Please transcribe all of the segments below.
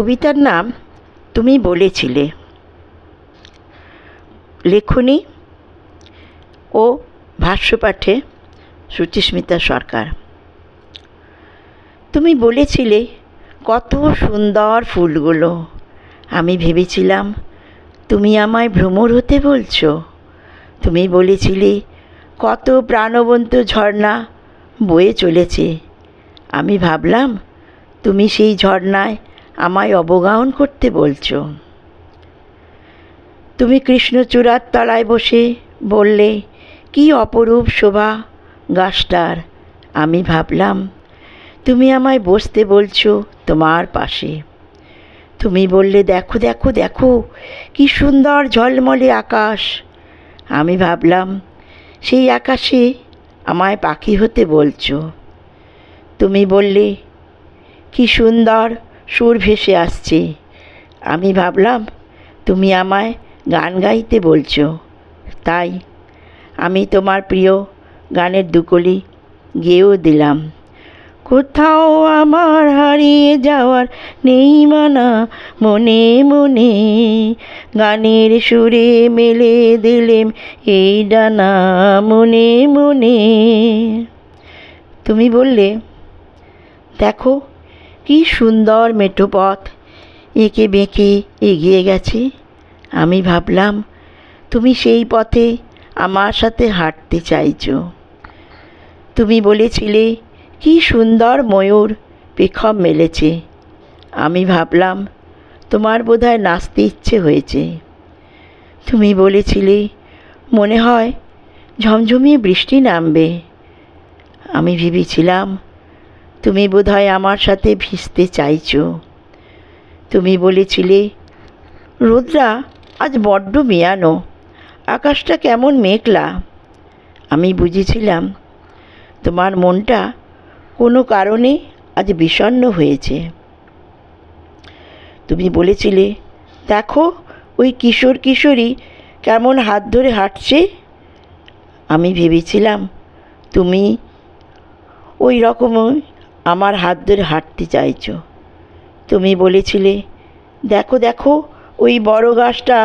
কবিতার নাম তুমি বলেছিলে, লেখনী ও ভাষ্যপাঠে সুচিস্মিতা সরকার। তুমি বলেছিলে কত সুন্দর ফুলগুলো। আমি ভেবেছিলাম তুমি আমায় ভ্রমর হতে বলছো। তুমি বলেছিলে কত প্রাণবন্ত ঝর্ণা বয়ে চলেছে। আমি ভাবলাম তুমি সেই ঝর্ণায় আমায় অবগাহন করতে বলছো। তুমি কৃষ্ণচূড়ার তলায় বসে বললে কি অপরূপ শোভা গাছটার। আমি ভাবলাম তুমি আমায় বসতে বলছো তোমার পাশে। তুমি বললে দেখো দেখো দেখো কি সুন্দর ঝলমলে আকাশ। আমি ভাবলাম সেই আকাশে আমায় পাখি হতে বলছো। তুমি বললে কি সুন্দর সুর ভেসে আসছে। আমি ভাবলাম তুমি আমায় গান গাইতে বলছো। তাই আমি তোমার প্রিয় গানের দুকলি গেয়েও দিলাম। কোথাও আমার হারিয়ে যাওয়ার নেই মানা, মনে মনে গানের সুরে মেলে দিলেম এই ডানা মনে মনে। তুমি বললে দেখো কি সুন্দর মেঠো পথ এঁকে বেঁকে এগিয়ে গেছে। আমি ভাবলাম তুমি সেই পথে আমার সাথে হাঁটতে চাইছো। তুমি বলেছিলে কি সুন্দর ময়ূর পেখম মেলেছে। আমি ভাবলাম তোমার বোধহয় নাচতে ইচ্ছে হয়েছে। তুমি বলেছিলে মনে হয় ঝমঝমিয়ে বৃষ্টি নামবে। আমি ভেবেছিলাম তুমি বোধহয় আমার সাথে ভিজতে চাইছো। তুমি বলেছিলে রোদটা আজ বড্ড মেয়ানো, আকাশটা কেমন মেঘলা। আমি বুঝেছিলাম তোমার মনটা কোনো কারণে আজ বিষণ্ণ হয়েছে। তুমি বলেছিলে দেখো ওই কিশোর কিশোরী কেমন হাত ধরে হাঁটছে। আমি ভেবেছিলাম তুমি ওই রকমই আমার হাত ধরে হাঁটতে চাইছো। তুমি বলেছিলে দেখো দেখো ওই বড় গাছটা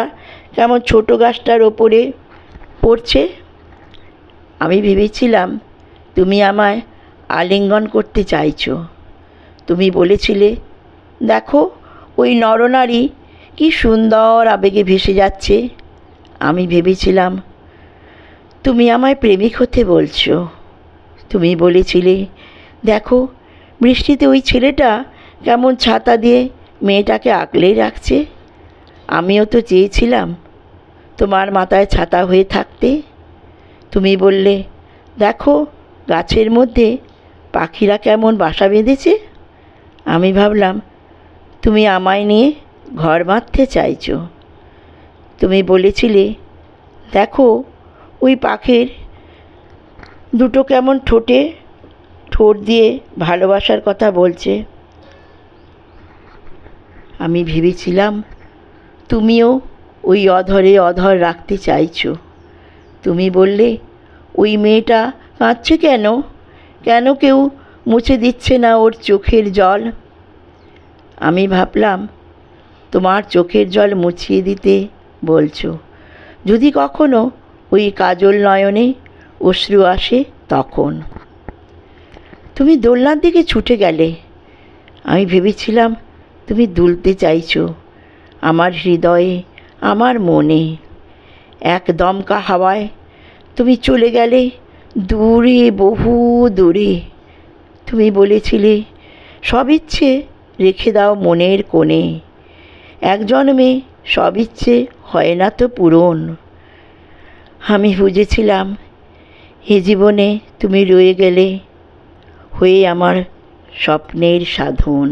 কেমন ছোট গাছটার ওপরে পড়ছে। আমি ভেবেছিলাম তুমি আমায় আলিঙ্গন করতে চাইছো। তুমি বলেছিলে দেখো ওই নরনারী কি সুন্দর আবেগে ভেসে যাচ্ছে। আমি ভেবেছিলাম তুমি আমায় প্রেমিক হতে বলছো। তুমি বলেছিলে দেখো বৃষ্টিতে ওই ছেলেটা কেমন ছাতা দিয়ে মেয়েটাকে আগলেই রাখছে। আমিও তো চেয়েছিলাম তোমার মাথায় ছাতা হয়ে থাকতে। তুমি বললে দেখো গাছের মধ্যে পাখিরা কেমন বাসা বেঁধেছে। আমি ভাবলাম তুমি আমায় নিয়ে ঘর বাঁধতে চাইছো। তুমি বলেছিলে দেখো ওই পাখির দুটো কেমন ঠোঁটে ঠোঁট দিয়ে ভালোবাসার কথা বলছে। আমি ভেবেছিলাম তুমিও ওই অধরে অধর রাখতে চাইছো। তুমি বললে ওই মেয়েটা কাঁদছে কেন, কেন কেউ মুছে দিচ্ছে না ওর চোখের জল। আমি ভাবলাম তোমার চোখের জল মুছিয়ে দিতে বলছো, যদি কখনো ওই কাজল নয়নে অশ্রু আসে তখন। তুমি দোলনার দিকে ছুটে গেলে। আমি ভেবেছিলাম তুমি দুলতে চাইছো আমার হৃদয়ে আমার মনে। এক দমকা হাওয়ায় তুমি চলে গেলে দূরে বহু দূরে। তুমি বলেছিলে সব ইচ্ছে রেখে দাও মনের কোণে, এক জন্মে সব ইচ্ছে হয় না তো পূরণ। আমি বুঝেছিলাম এ জীবনে তুমি রয়ে গেলে হয়ে আমার স্বপ্নের সাধন।